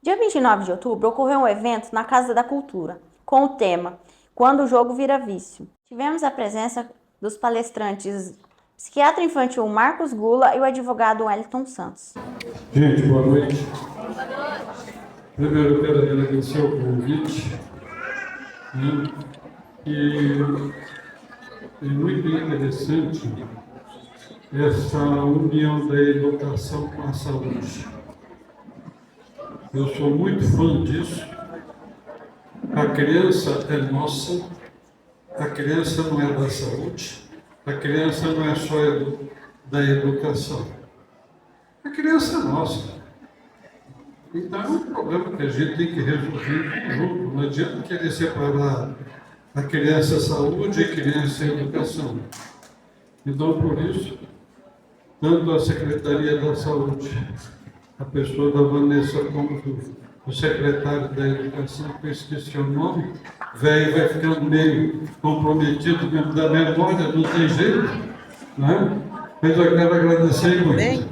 Dia 29 de outubro ocorreu um evento na Casa da Cultura, com o tema Quando o Jogo Vira Vício. Tivemos a presença dos palestrantes psiquiatra infantil Marcos Gula e o advogado Wellington Santos. Gente, boa noite. Primeiro eu quero agradecer o convite, né? E é muito interessante essa união da educação com a saúde. Eu sou muito fã disso. A criança é nossa, a criança não é da saúde, a criança não é só da educação. A criança é nossa. Então é um problema que a gente tem que resolver em conjunto. Não adianta querer separar a criança saúde e a criança educação. Então, por isso, tanto a Secretaria da Saúde, a pessoa da Vanessa, como o secretário da Educação, que eu esqueci o nome, velho vai ficando meio comprometido mesmo da memória, não tem jeito, né? Mas eu quero agradecer muito.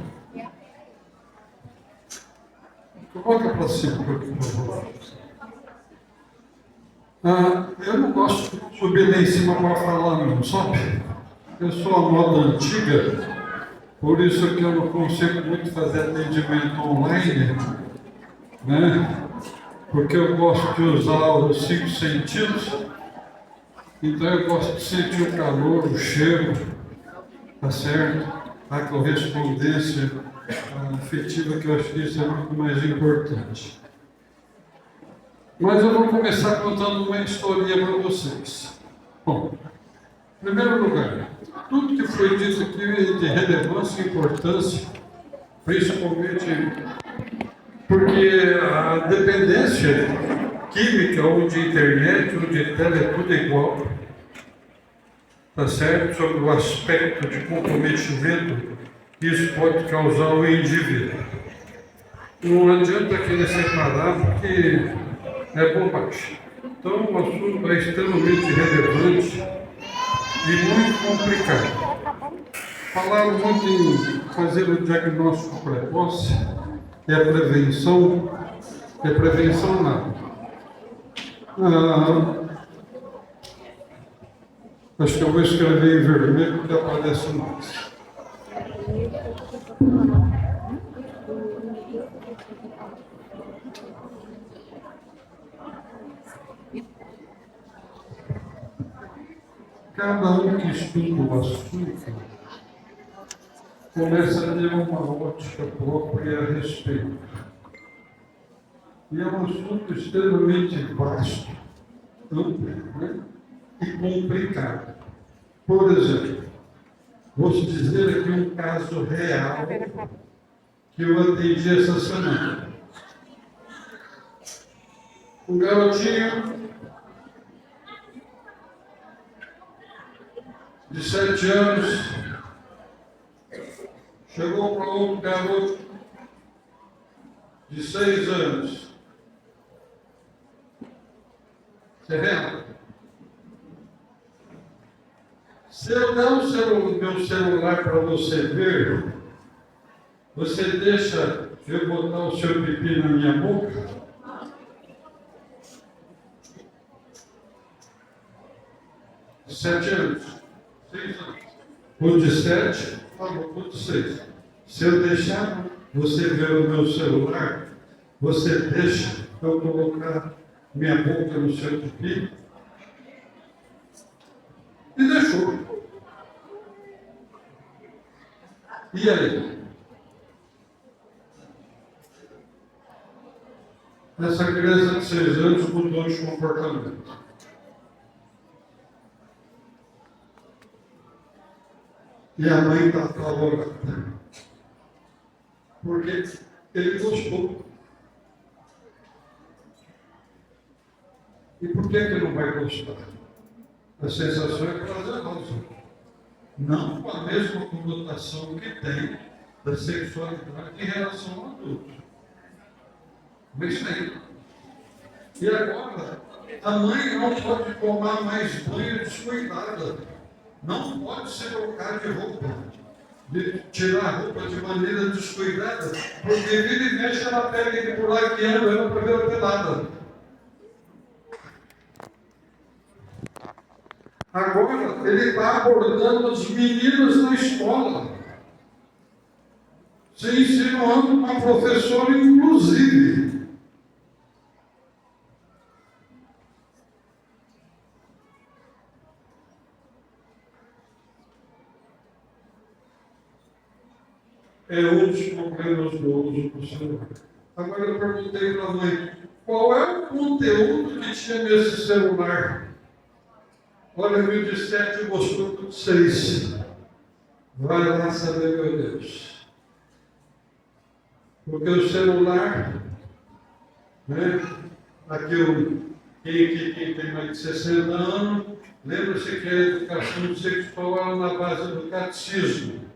Coloca para cima, por favor. Eu não gosto de subir lá em cima para falar, não, sabe? Eu sou a moda antiga, por isso que eu não consigo muito fazer atendimento online, né? Porque eu gosto de usar os 5 sentidos, então eu gosto de sentir o calor, o cheiro, tá certo? A correspondência afetiva, que eu acho que isso é muito mais importante. Mas eu vou começar contando uma historinha para vocês. Bom, em primeiro lugar, tudo que foi dito aqui é de relevância e importância, principalmente porque a dependência química ou de internet ou de tela é tudo igual, tá certo? Sobre o aspecto de comprometimento que isso pode causar ao indivíduo. Não adianta querer separar, porque é bobagem. Então, o assunto é extremamente relevante e muito complicado. Falaram muito em fazer o diagnóstico precoce, é prevenção nada. Acho que eu vou escrever em vermelho porque aparece mais. Cada um que estuda o assunto começa a ter uma ótica própria a respeito. E é um assunto extremamente vasto, amplo, né? E complicado. Por exemplo, vou te dizer aqui um caso real que eu atendi essa semana. Um garotinho de 7 anos chegou para outro garoto de 6 anos. Você vê? Se eu der o meu celular para você ver, você deixa eu botar o seu pipi na minha boca? De 7 anos. 6 anos. O de 7, o de 6. Se eu deixar você ver o meu celular, você deixa eu colocar minha boca no seu pipi? E deixou. E aí? Essa criança de 6 anos mudou de comportamento. E a mãe está apavorada. Porque ele gostou. E por que ele não vai gostar? A sensação é prazerosa. Não com a mesma conotação que tem da sexualidade em relação ao adulto. Mas tem. E agora, a mãe não pode tomar mais banho descuidada. Não pode se trocar de roupa. de tirar a roupa de maneira descuidada, porque vira e mexe, ela pega ele por lá que anda para ver a pelada. Agora, ele está abordando os meninos na escola, se insinuando uma professora inclusive. É um dos problemas do uso do celular. Agora eu perguntei para a mãe, qual é o conteúdo que tinha nesse celular? Olha, me de 7 mostrou tudo 6. Vai lá saber, meu Deus. Porque o celular, né? Quem tem mais de 60 anos, lembra-se que a educação sexual era na base do catecismo.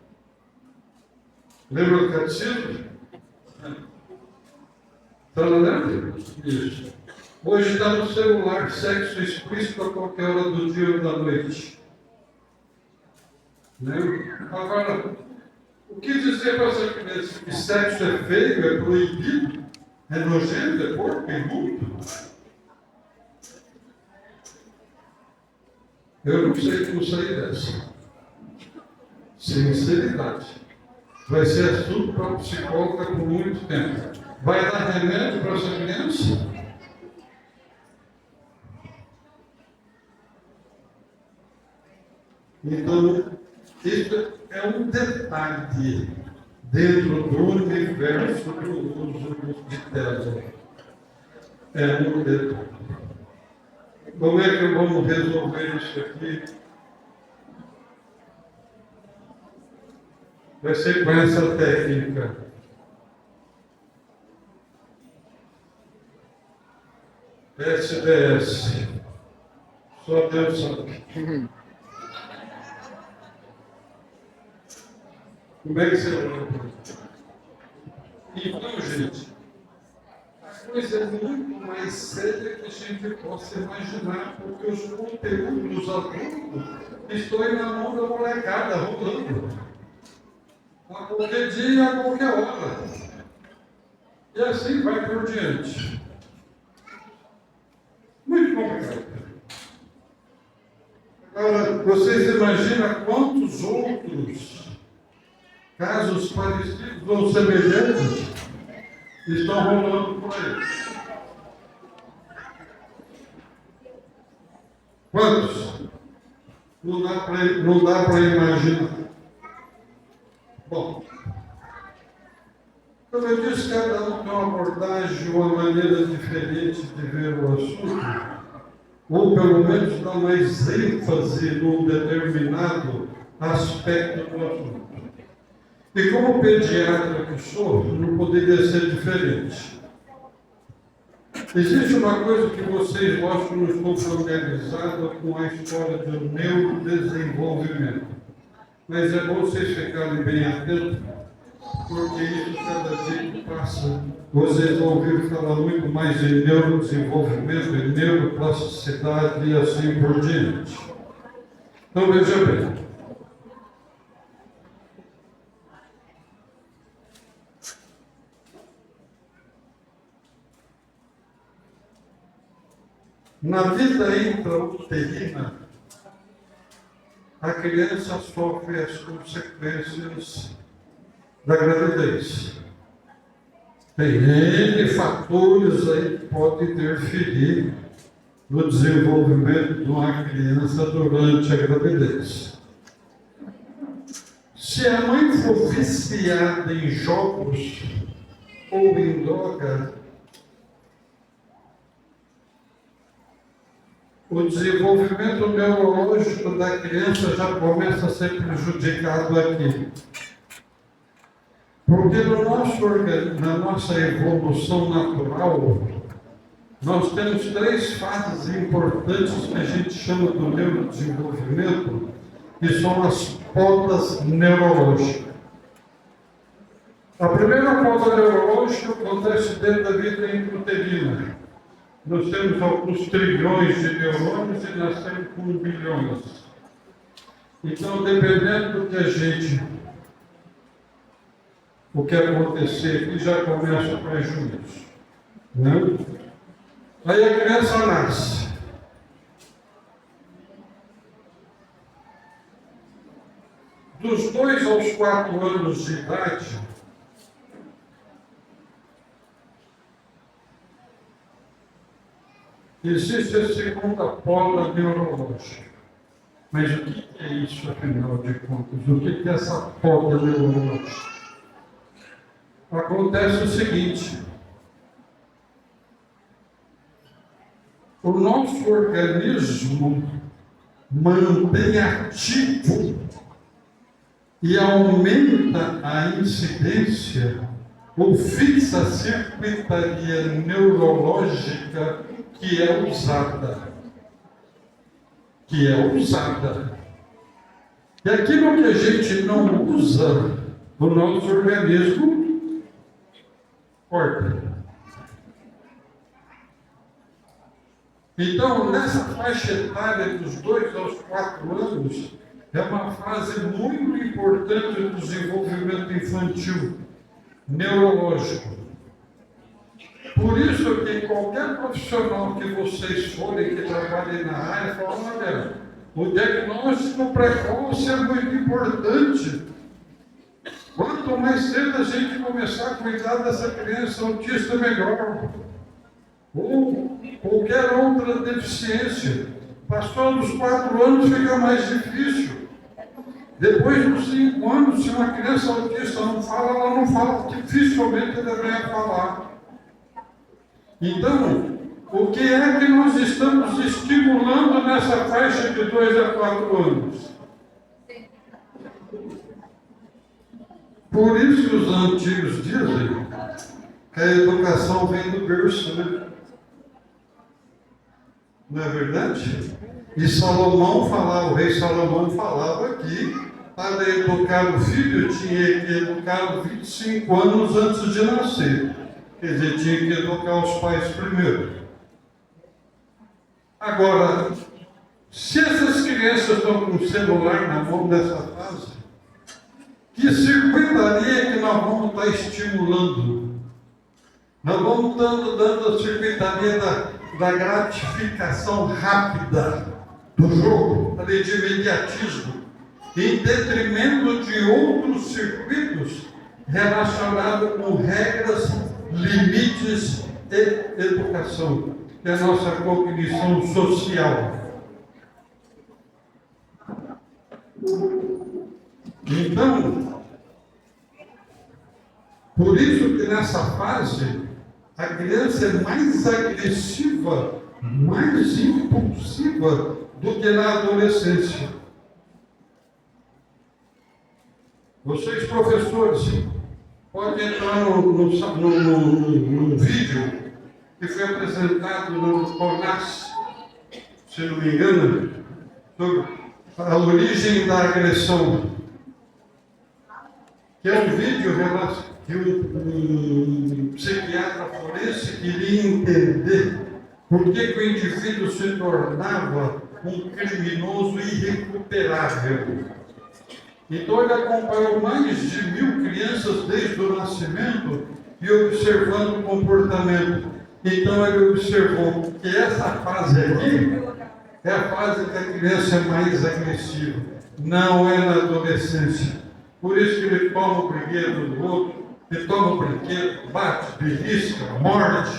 Lembra do catecismo? Então, não lembra? Isso. Hoje está no celular, sexo explícito a qualquer hora do dia ou da noite. Né? Agora, o que dizer para essa criança? Que sexo é feio, é proibido, é nojento, é porco, é imundo? Eu não sei como sair dessa. Sinceridade. Vai ser assunto para a psicóloga por muito tempo. Vai dar remédio para essa criança? Então, isso é um detalhe dentro do universo do uso de tela. É um detalhe. Como é que vamos resolver isso aqui? Vai ser com essa técnica. SDS. Só Deus sabe. Como é que você vai? Então, gente, a coisa é muito mais séria que a gente possa imaginar, porque os conteúdos adultos estão aí na mão da molecada, rolando. A qualquer dia e a qualquer hora. E assim vai por diante. Muito complicado. Agora, vocês imaginam quantos outros casos parecidos ou semelhantes estão rolando por aí? Quantos? Não dá para imaginar. Bom, como eu disse, cada um tem uma abordagem, uma maneira diferente de ver o assunto, ou pelo menos dá mais ênfase num determinado aspecto do assunto. E como pediatra que sou, não poderia ser diferente. Existe uma coisa que vocês mostram no estou familiarizado com a história do neurodesenvolvimento. Mas é bom vocês ficarem bem atentos, porque isso cada dia que passa, vocês vão ouvir falar muito mais em neurodesenvolvimento, em neuroplasticidade e assim por diante. Então veja bem. Na vida intrauterina, a criança sofre as consequências da gravidez. Tem N fatores aí que podem interferir no desenvolvimento de uma criança durante a gravidez. Se a mãe for viciada em jogos ou em droga, o desenvolvimento neurológico da criança já começa a ser prejudicado aqui. Porque na nossa evolução natural, nós temos 3 fases importantes que a gente chama do neurodesenvolvimento, que são as podas neurológicas. A primeira poda neurológica acontece dentro da vida intrauterina. Nós temos alguns trilhões de neurônios e nascemos com bilhões. Então, dependendo do que a gente o que acontecer aqui já começa o prejuízo. Né? Aí a criança nasce. Dos 2 aos 4 anos de idade, existe a segunda poda neurológica. Mas o que é isso, afinal de contas? O que é essa poda neurológica? Acontece o seguinte: o nosso organismo mantém ativo e aumenta a incidência ou fixa a circuitaria neurológica que é usada. E aquilo que a gente não usa no nosso organismo, corta. Então, nessa faixa etária dos 2 aos 4 anos, é uma fase muito importante do desenvolvimento infantil, neurológico. Por isso que qualquer profissional que vocês forem, que trabalhem na área, falam: olha, o diagnóstico precoce é muito importante. Quanto mais cedo a gente começar a cuidar dessa criança autista, melhor. Ou qualquer outra deficiência. Passou dos 4 anos, fica mais difícil. Depois dos 5 anos, se uma criança autista não fala, ela não fala, dificilmente deverá falar. Então, o que é que nós estamos estimulando nessa faixa de 2 a 4 anos? Por isso que os antigos dizem que a educação vem do berço, né? Não é verdade? E Salomão falava, o rei Salomão falava que para educar o filho tinha que educá-lo 25 anos antes de nascer. Quer dizer, tinha que educar os pais primeiro. Agora, se essas crianças estão com o celular na mão dessa fase, que circuitaria que nós vamos estar estimulando? Nós vamos dando a circuitaria da gratificação rápida do jogo, de imediatismo, em detrimento de outros circuitos relacionados com regras, limites e educação, que é a nossa cognição social. Então, por isso que nessa fase, a criança é mais agressiva, mais impulsiva do que na adolescência. Vocês, professores, podem entrar no vídeo que foi apresentado no CONAS, se não me engano, sobre a origem da agressão, que é um vídeo que um psiquiatra forense queria entender por que o indivíduo se tornava um criminoso irrecuperável. Então ele acompanhou mais de 1.000 crianças desde o nascimento e observando o comportamento. Então ele observou que essa fase aqui é a fase que a criança é mais agressiva, não é na adolescência. Por isso que ele toma o brinquedo do outro, ele toma o brinquedo, bate, belisca, morde,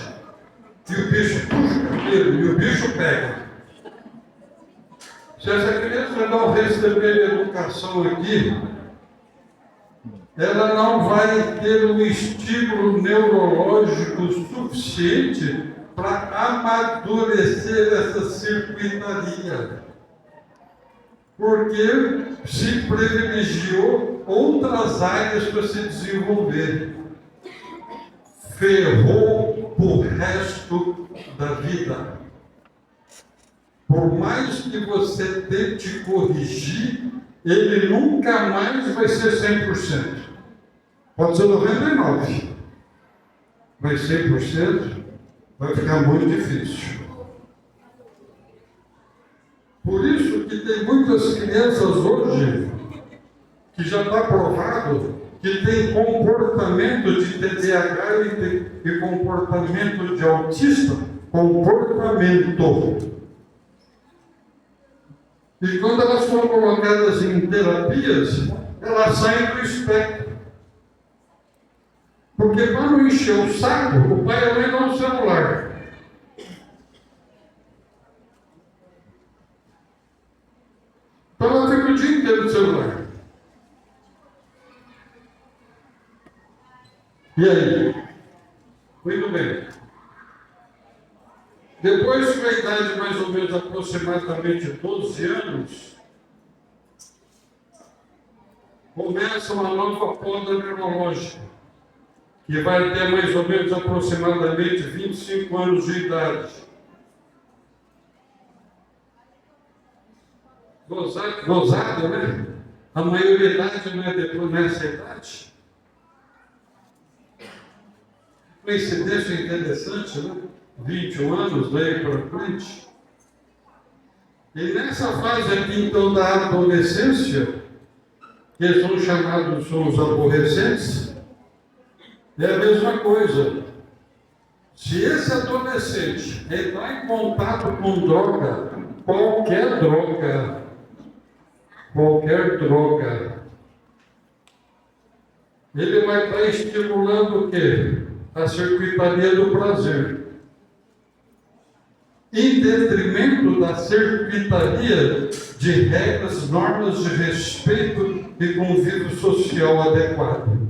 e o bicho puxa ele, e o bicho pega. Se essa criança não receber educação aqui, ela não vai ter um estímulo neurológico suficiente para amadurecer essa circuitaria. Porque se privilegiou outras áreas para se desenvolver. Ferrou o resto da vida. Por mais que você tente corrigir, ele nunca mais vai ser 100%. Pode ser 99%. Mas 100% vai ficar muito difícil. Por isso que tem muitas crianças hoje que já está provado que tem comportamento de TDAH e comportamento de autista, comportamento. E quando elas foram colocadas em terapias, elas saem do espectro. Porque para não encher o saco, o pai e a mãe dão um celular. Então ela fica o dia inteiro no celular. E aí? Muito bem. Depois de uma idade mais ou menos aproximadamente 12 anos, começa uma nova poda neurológica, que vai ter mais ou menos aproximadamente 25 anos de idade. Gozado, né? A maioridade não é depois nessa idade. Coincidência interessante, né? 21 anos, daí para frente. E nessa fase aqui, então, da adolescência, que eles são chamados, são os aborrecentes, é a mesma coisa. Se esse adolescente entrar em contato com droga, qualquer droga, ele vai estar estimulando o quê? A circuitaria do prazer. Em detrimento da circuitaria de regras, normas de respeito e convívio social adequado.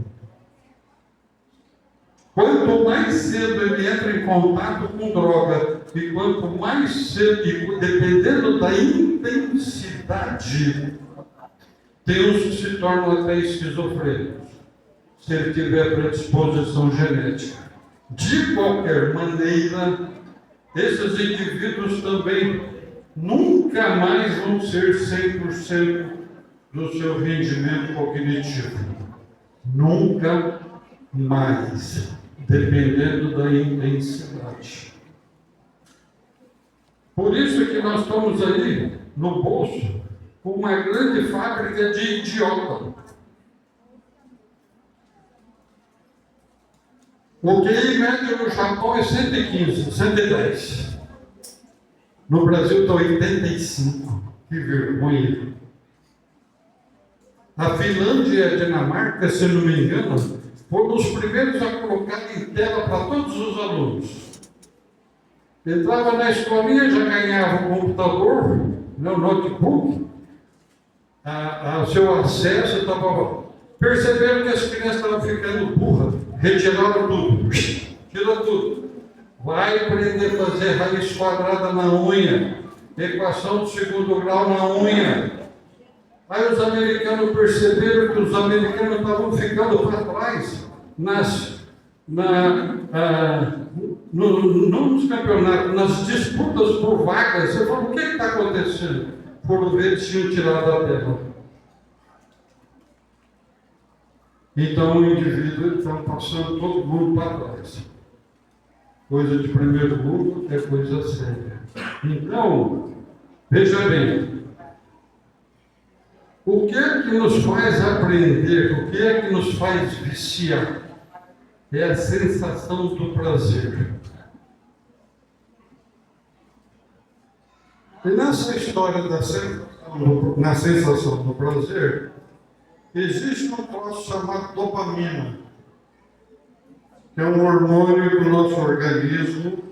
Quanto mais cedo ele entra em contato com droga, e quanto mais cedo, e dependendo da intensidade, tem uns que se tornam até esquizofrênicos, se ele tiver predisposição genética. De qualquer maneira, esses indivíduos também nunca mais vão ser 100% do seu rendimento cognitivo. Nunca mais, dependendo da intensidade. Por isso que nós estamos aí no bolso com uma grande fábrica de idiota. O QI médio no Japão é 115, 110. No Brasil está 85. Que vergonha. A Finlândia e a Dinamarca, se não me engano, foram os primeiros a colocar em tela para todos os alunos. Entrava na escolinha, já ganhava o computador, né, o notebook, o seu acesso, estava. Perceberam que as crianças estavam ficando burras, retiraram tudo, tirou tudo. Vai aprender a fazer raiz quadrada na unha, equação de segundo grau na unha. Aí os americanos perceberam que os americanos estavam ficando para trás não nos campeonatos, nas disputas por vagas. Você falou, o que está acontecendo? Foram ver, eles tinham tirado a tela. Então o indivíduo está passando todo mundo para trás. Coisa de primeiro mundo é coisa séria. Então, veja bem, o que é que nos faz aprender, o que é que nos faz viciar? É a sensação do prazer. E nessa história na sensação do prazer, existe um troço chamado dopamina, que é um hormônio que o nosso organismo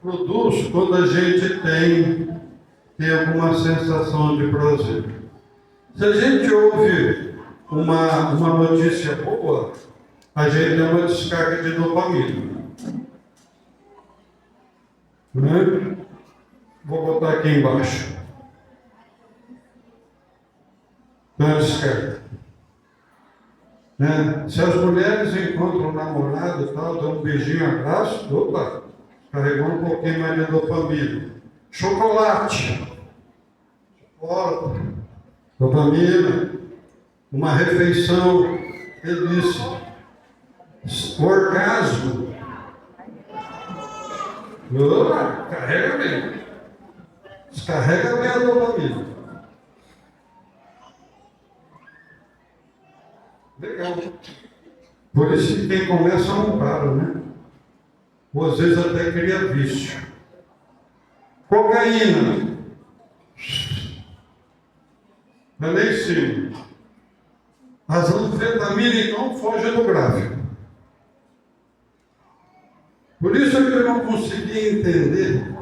produz quando a gente tem alguma sensação de prazer. Se a gente ouve uma notícia boa, a gente tem uma descarga de dopamina. Né? Vou botar aqui embaixo. Então, descarga. Né? Se as mulheres encontram um namorado e tal, dão um beijinho, abraço, opa, carregou um pouquinho mais de dopamina. Chocolate, dopamina, uma refeição, delícia, orgasmo. Opa, carrega bem. Descarrega bem a dopamina. Legal. Por isso que quem começa não para, né? Ou às vezes até cria vício. Cocaína. Não é nem sim. As anfetaminas, então, fogem do gráfico. Por isso é que eu não consegui entender,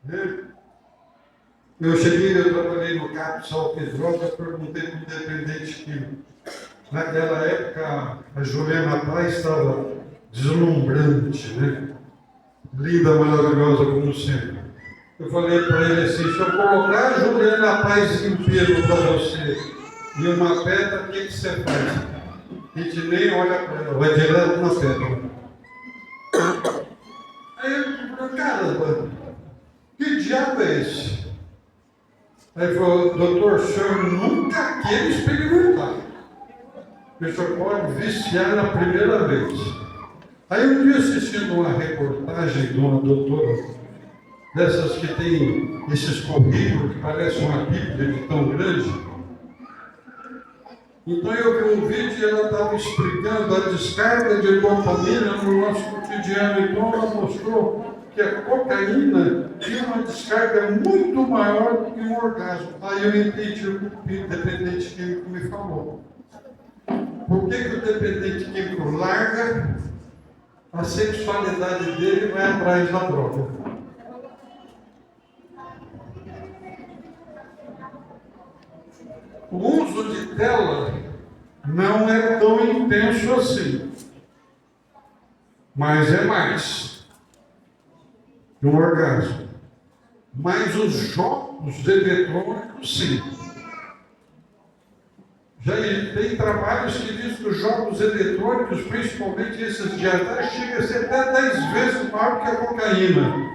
né? Eu trabalhei no CAP Sal e Drogas, perguntei para o independente químico. Naquela época, a Juliana Paz estava deslumbrante, né? Linda, maravilhosa, como sempre. Eu falei para ele assim, se eu colocar a Juliana Paz inteiro para você e uma pedra, o que você faz? A gente nem olha para ela, vai direto na pedra. Aí eu falei, caramba, que diabo é esse? Aí ele falou, doutor, o senhor nunca quer experimentar. O senhor pode viciar na primeira vez. Aí um dia assistindo uma reportagem de uma doutora, dessas que tem esses currículos que parecem uma bíblia de tão grande. Então eu vi um vídeo e ela estava explicando a descarga de dopamina no nosso cotidiano. Então ela mostrou que a cocaína tinha uma descarga muito maior do que um orgasmo. Aí eu entendi o que o dependente químico me falou. Por que o dependente químico larga a sexualidade dele e vai atrás da droga? O uso de tela não é tão intenso assim, mas é mais que um orgasmo. Mas os jogos eletrônicos, sim. Já tem trabalhos que dizem que os jogos eletrônicos, principalmente esses de azar, chegam a ser até 10 vezes maior que a cocaína.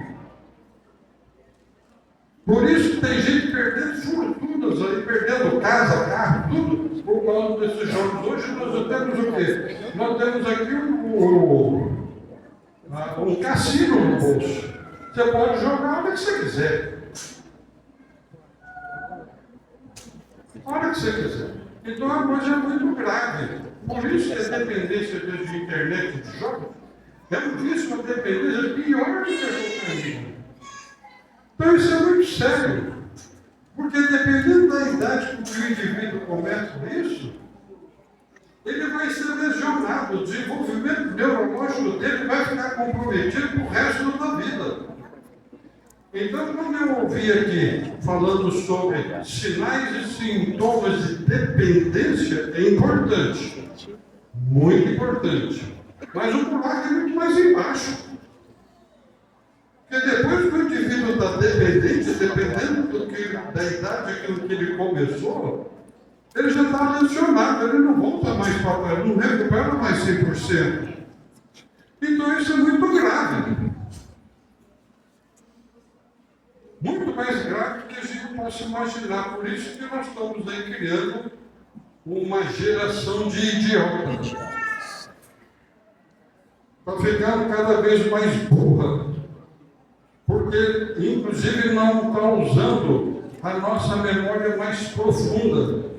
Por isso que tem gente perdendo fortunas aí, perdendo casa, carro, tudo, por causa desses jogos. Hoje nós temos o quê? Nós temos aqui um cassino no bolso. Você pode jogar onde você quiser. A hora que você quiser. Então a coisa é muito grave. Por isso que a dependência de internet e de jogos é um vício, uma dependência pior do que a cocaína. Então isso é muito sério. Porque dependendo da idade com que o indivíduo começa isso, ele vai ser lesionado. O desenvolvimento neurológico dele vai ficar comprometido para o resto da vida. Então, quando eu ouvi aqui falando sobre sinais e sintomas de dependência, é importante, muito importante. Mas o buraco é muito mais embaixo. Porque depois que o indivíduo está dependente, dependendo da idade que ele começou, ele já está lesionado, ele não volta mais para trás, não recupera mais 100%. Então, isso é muito grave. Muito mais grave do que a gente possa imaginar. Por isso que nós estamos aí criando uma geração de idiotas. Está ficando cada vez mais burra. Porque, inclusive, não está usando a nossa memória mais profunda.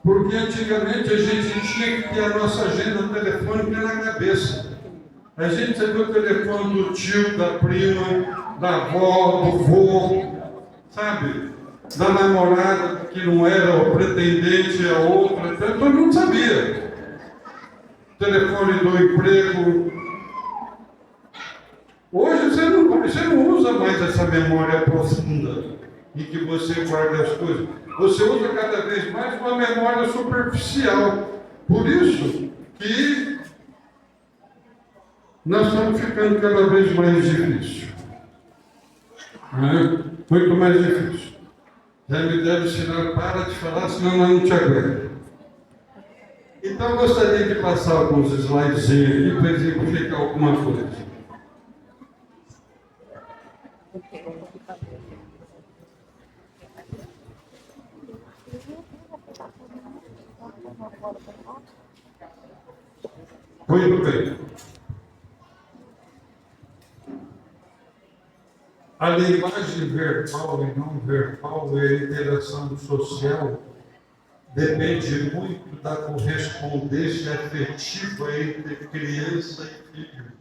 Porque antigamente a gente tinha que ter a nossa agenda telefônica na cabeça. A gente sabia o telefone do tio, da prima, da avó, do vô, sabe? Da namorada que não era o pretendente, a outra, todo mundo sabia. Telefone do emprego. Hoje você não usa mais essa memória profunda em que você guarda as coisas. Você usa cada vez mais uma memória superficial. Por isso que nós estamos ficando cada vez mais difícil. Muito mais difícil. Já me deram sinal, para de falar, senão nós não te aguento. Então eu gostaria de passar alguns slides aqui para exemplificar alguma coisa. Muito bem. A linguagem verbal e não verbal é a interação social depende muito da correspondência afetiva entre criança e filho.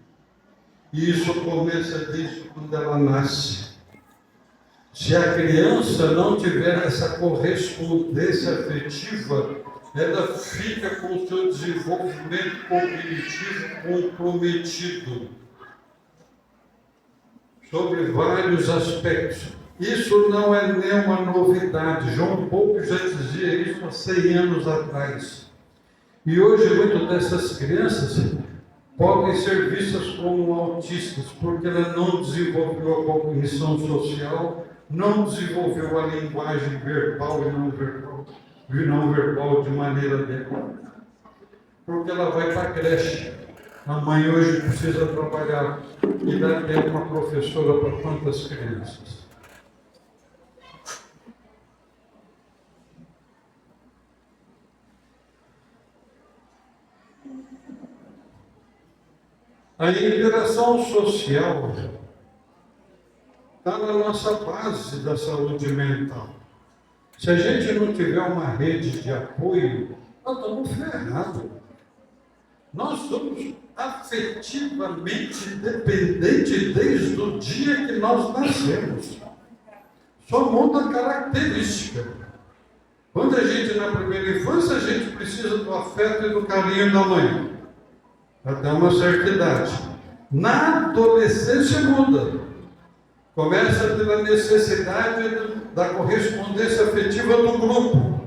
E isso começa desde quando ela nasce. Se a criança não tiver essa correspondência afetiva, ela fica com o seu desenvolvimento cognitivo comprometido sobre vários aspectos. Isso não é nenhuma novidade. João Paulo já dizia isso há 100 anos atrás. E hoje, muitas dessas crianças podem ser vistas como autistas, porque ela não desenvolveu a cognição social, não desenvolveu a linguagem verbal e não verbal de maneira adequada. Porque ela vai para a creche. A mãe hoje precisa trabalhar e dá tempo uma professora para quantas crianças? A interação social está na nossa base da saúde mental. Se a gente não tiver uma rede de apoio, nós estamos ferrados. Nós somos afetivamente dependentes desde o dia que nós nascemos. Só muda característica. Quando a gente, na primeira infância, a gente precisa do afeto e do carinho da mãe. Até uma certa idade. Na adolescência muda. Começa a ter a necessidade da correspondência afetiva do grupo.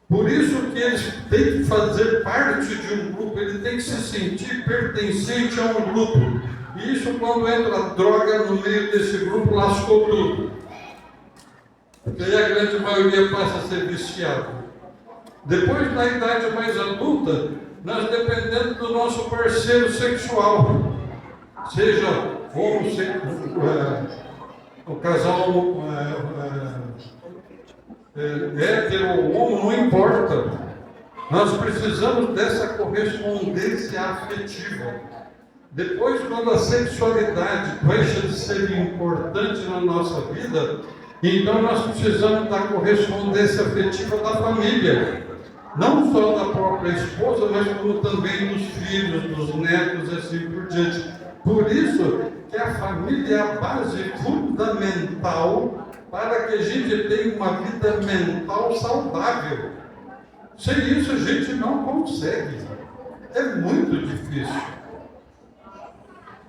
Por isso que eles têm que fazer parte de um grupo, ele tem que se sentir pertencente a um grupo. E isso, quando entra a droga no meio desse grupo, lascou tudo. Porque aí a grande maioria passa a ser viciado. Depois, na idade mais adulta, nós dependemos do nosso parceiro sexual, seja o casal hétero ou homo, não importa. Nós precisamos dessa correspondência afetiva. Depois, quando a sexualidade deixa de ser importante na nossa vida, então nós precisamos da correspondência afetiva da família. Não só da própria esposa, mas como também dos filhos, dos netos, assim por diante. Por isso que a família é a base fundamental para que a gente tenha uma vida mental saudável. Sem isso a gente não consegue. É muito difícil.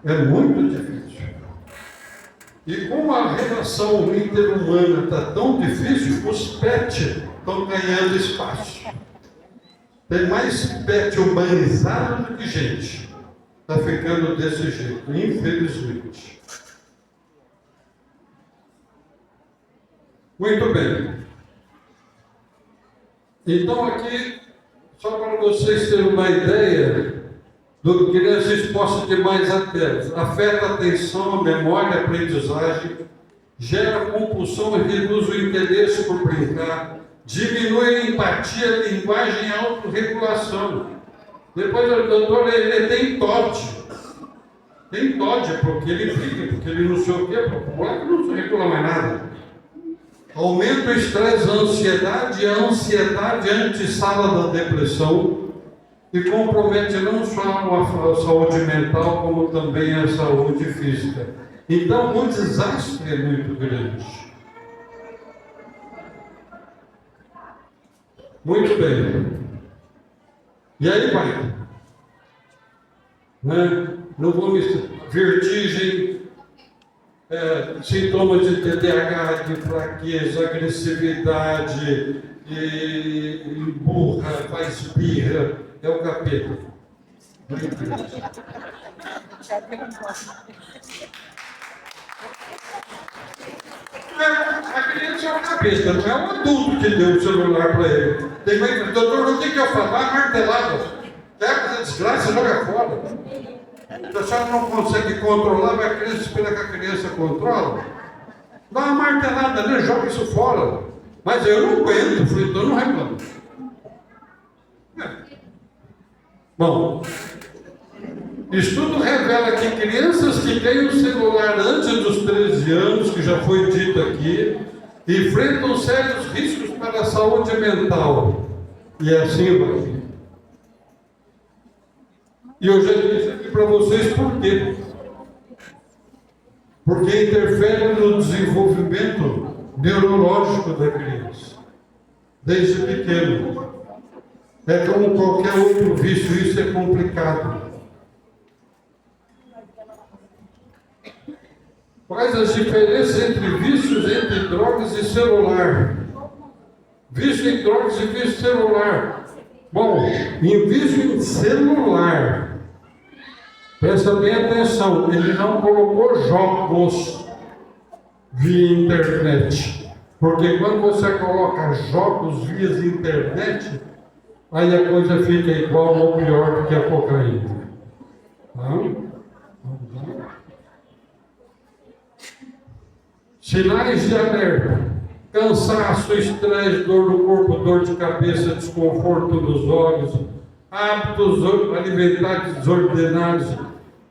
É muito difícil. E como a relação interhumana está tão difícil, os pets estão ganhando espaço. Tem mais pet humanizado do que gente. Está ficando desse jeito, infelizmente. Muito bem. Então aqui, só para vocês terem uma ideia do que criança exposta de mais até. Afeta a atenção, a memória, a aprendizagem, gera compulsão e reduz o interesse por brincar, diminui a empatia, a linguagem e a autorregulação. Depois o doutor, ele tem TOD. Tem TOD, porque ele briga, porque ele não sei o quê, porque não se regula mais nada. Aumenta o estresse, a ansiedade é a antessala da depressão e compromete não só a saúde mental, como também a saúde física. Então, o desastre é muito grande. Muito bem. E aí vai. Não vou misturar. Vertigem, sintomas de TDAH, de fraqueza, agressividade, burra, faz birra, é o capeta. A criança é o cabeça, não é o adulto que deu o celular para ele. Tem mãe, doutor, o que eu faço? Vai martelada. Pega essa desgraça e joga fora. Se a senhora não consegue controlar, mas a criança espera que a criança controla. Dá uma martelada, né? Joga isso fora. Mas eu não aguento, então eu não reclamo. Bom, estudo revela que crianças que têm o celular antes dos 13 anos, que já foi dito aqui, enfrentam sérios riscos para a saúde mental. E assim vai. E eu já disse aqui para vocês por quê. Porque interfere no desenvolvimento neurológico da criança, desde pequeno. É como qualquer outro vício, isso é complicado. Quais as diferenças entre vícios, entre drogas e celular? Vício em drogas e vício em celular. Bom, em vício em celular, presta bem atenção, ele não colocou jogos via internet. Porque quando você coloca jogos via internet, aí a coisa fica igual ou pior do que a cocaína. Tá? Vamos lá. Sinais de alerta: cansaço, estresse, dor no corpo, dor de cabeça, desconforto nos olhos, hábitos alimentares desordenados.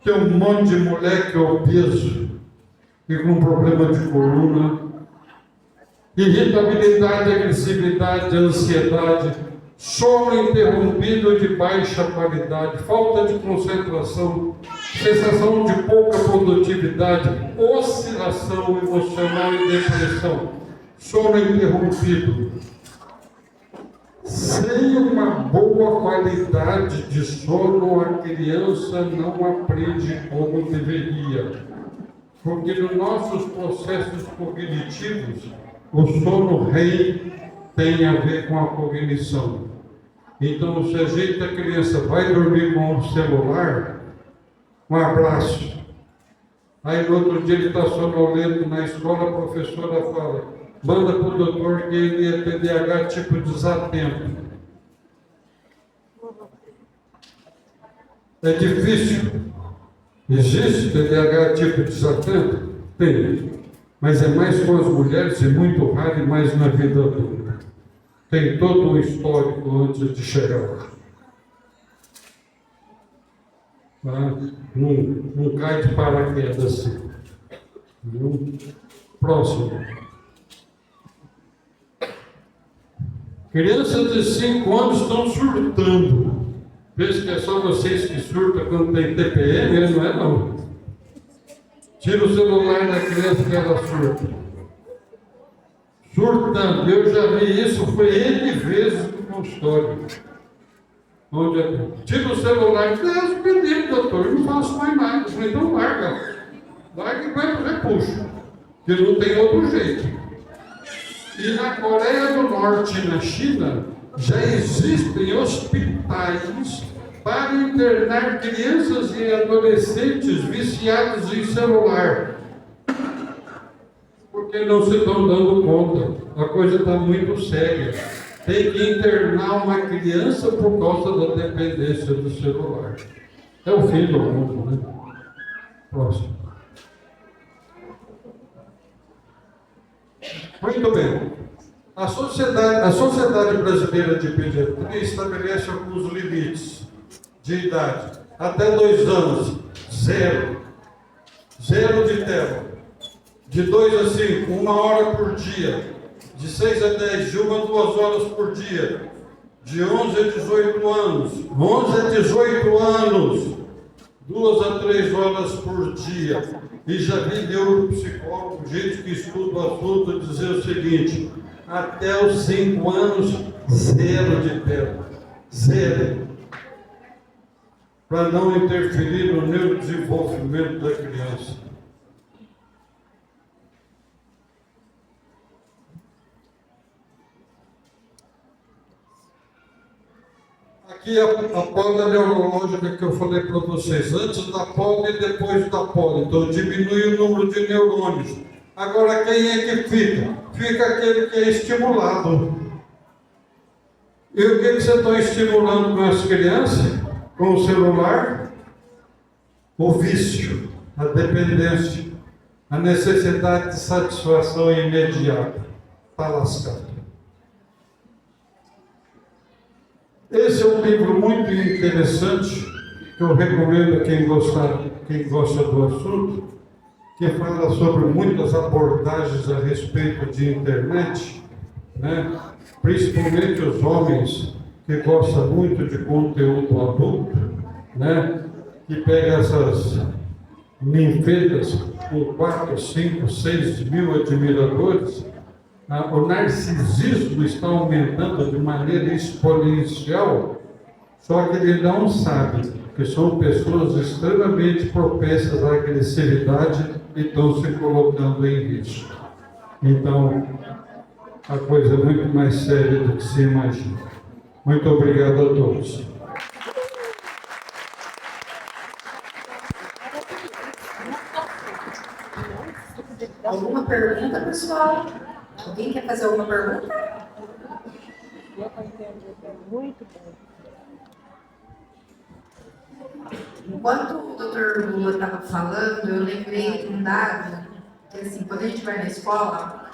Tem um monte de moleque obeso e com problema de coluna, irritabilidade, agressividade, ansiedade, sono interrompido de baixa qualidade, falta de concentração, sensação de pouca produtividade, oscilação emocional e depressão, sono interrompido. Sem uma boa qualidade de sono, a criança não aprende como deveria. Porque nos nossos processos cognitivos, o sono REM tem a ver com a cognição. Então, se a gente, a criança, vai dormir com o celular, um abraço. Aí no outro dia ele está sonolento na escola, a professora fala, manda para o doutor que ele é TDAH tipo desatento. É difícil. Existe TDAH tipo desatento? Tem. Mas é mais com as mulheres e muito raro e mais na vida adulta. Tem todo um histórico antes de chegar lá. Não cai de paraquedas assim. Próximo. Crianças de 5 anos estão surtando. Pensa que é só vocês que surtam quando tem TPM? Não é não. Tira o celular da criança que ela surta. Surtando. Eu já vi isso, foi N vezes no consultório. Onde é? Tira o celular. Deus me livre, doutor, eu não faço mais nada. Eu falei, então larga. Larga e vai para o repuxo. Porque não tem outro jeito. E na Coreia do Norte e na China, já existem hospitais para internar crianças e adolescentes viciados em celular. Porque não se estão dando conta. A coisa está muito séria. Tem que internar uma criança por causa da dependência do celular. É o fim do mundo, né? Próximo. Muito bem. A Sociedade Brasileira de Pediatria estabelece alguns limites de idade. Até 2 anos, 0. 0 de tela. De 2 a 5, 1 hora por dia. De 6 a 10, de 1 a 2 horas por dia. De 11 a 18 anos. 11 a 18 anos. 2 a 3 horas por dia. E já vi neuropsicólogo, gente que estuda o assunto, dizer o seguinte: até os 5 anos, 0 de tela. 0. Para não interferir no neurodesenvolvimento da criança. Aqui a poda neurológica que eu falei para vocês, antes da poda e depois da poda. Então diminui o número de neurônios. Agora quem é que fica? Fica aquele que é estimulado. E o que você está estimulando com as crianças? Com o celular? O vício, a dependência, a necessidade de satisfação imediata. Está lascado. Esse é um livro muito interessante, que eu recomendo a quem gosta do assunto, que fala sobre muitas abordagens a respeito de internet, né? Principalmente os homens que gostam muito de conteúdo adulto, né? Que pega essas ninfetas com 4, 5, 6 mil admiradores. O narcisismo está aumentando de maneira exponencial, só que ele não sabe que são pessoas extremamente propensas à agressividade e estão se colocando em risco. Então, a coisa é muito mais séria do que se imagina. Muito obrigado a todos. Alguma pergunta, pessoal? Alguém quer fazer alguma pergunta? Muito bom. Enquanto o Dr. Lula estava falando, eu lembrei de um dado, que assim, quando a gente vai na escola,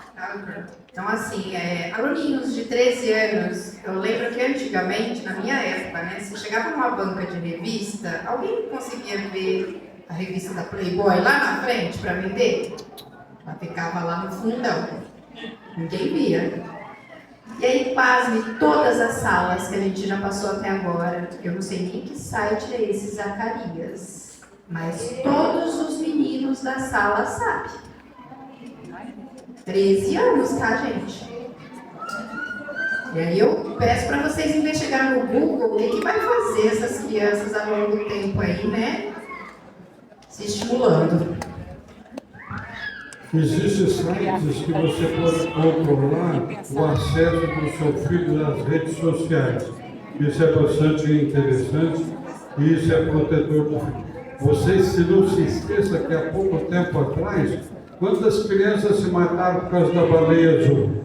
então assim, aluninhos de 13 anos, eu lembro que antigamente, na minha época, né, se chegava numa banca de revista, alguém conseguia ver a revista da Playboy lá na frente para vender? Ela ficava lá no fundão, ninguém via. E aí, pasme, todas as salas que a gente já passou até agora, eu não sei nem que site é esse, Zacarias, mas todos os meninos da sala sabem. 13 anos, tá, gente? E aí eu peço para vocês investigarem no Google o que vai fazer essas crianças ao longo do tempo aí, né? Se estimulando. Existem sites que você pode controlar o acesso do seu filho às redes sociais. Isso é bastante interessante e isso é protetor do filho. Vocês, se não se esqueça que há pouco tempo atrás, quantas crianças se mataram por causa da baleia azul?